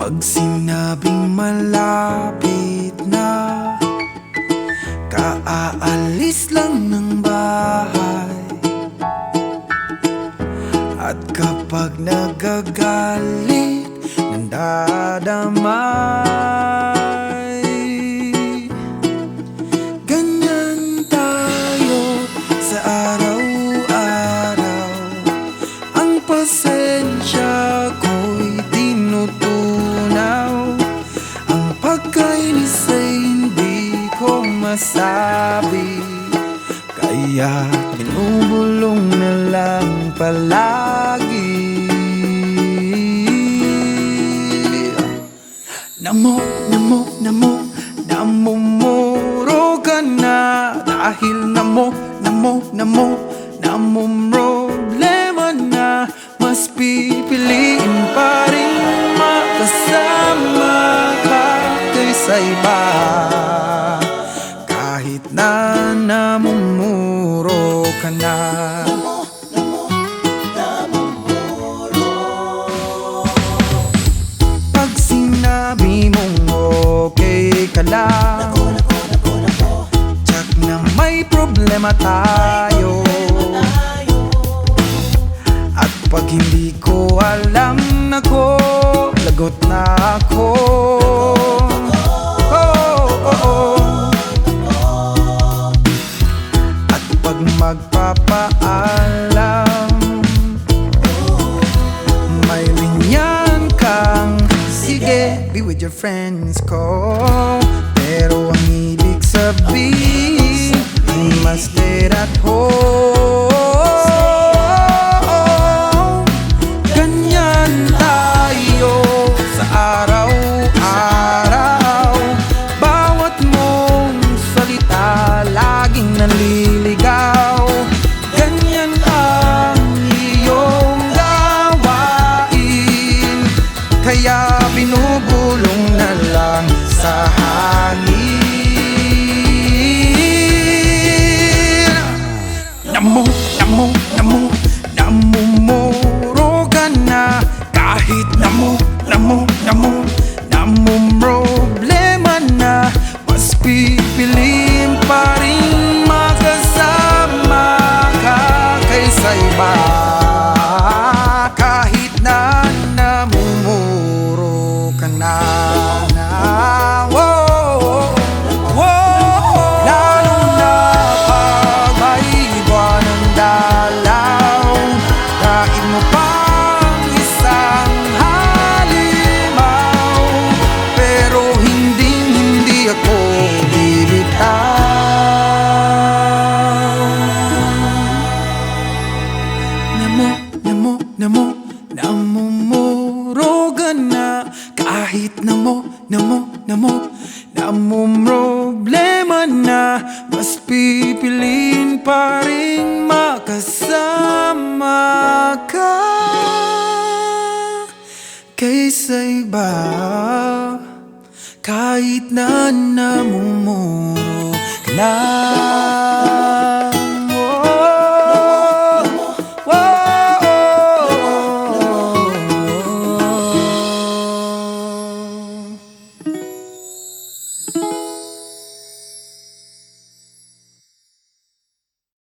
Pag sinabing malapit na, kaaalis lang ng bahay. At kapag nagagalit, nandadamay. Ganyan tayo sa araw-araw. Ang pasensya ko'y tinutunaw. Ang pagkainis ay hindi ko masabi, kaya binubulong na lang palagi. Namumuro ka na dahil namumroblema na. Mas pipiliin pa rin makasama ka kaysa iba, kahit na namumuro ka na. Pag sinabi mong okay ka lang, tsak na may problema tayo. At pag hindi ko alam, nako, lagot na ako. At pag magpapaalam, may linyan kang, sige, be with your friends ko. Pero ang ibig sabihin, you must stay at home. Ganyan tayo sa araw-araw. Bawat mong salita laging nanliligaw. Ganyan ang iyong gawain, kaya binubulong na lang sa hangin. Namumuro ka na kahit namumroblema na. Mas pipiliin pa rin makasama ka kaysa iba, kahit na namumuro ka na. Lalo na pag may buwan ng dalaw, daig mo pang isang halimaw. Pero hindi ako bibitaw. Namumuro ka na kahit namumroblema na. Mas pipiliin pa rin makasama ka kaysa iba, kahit na namumuro ka na.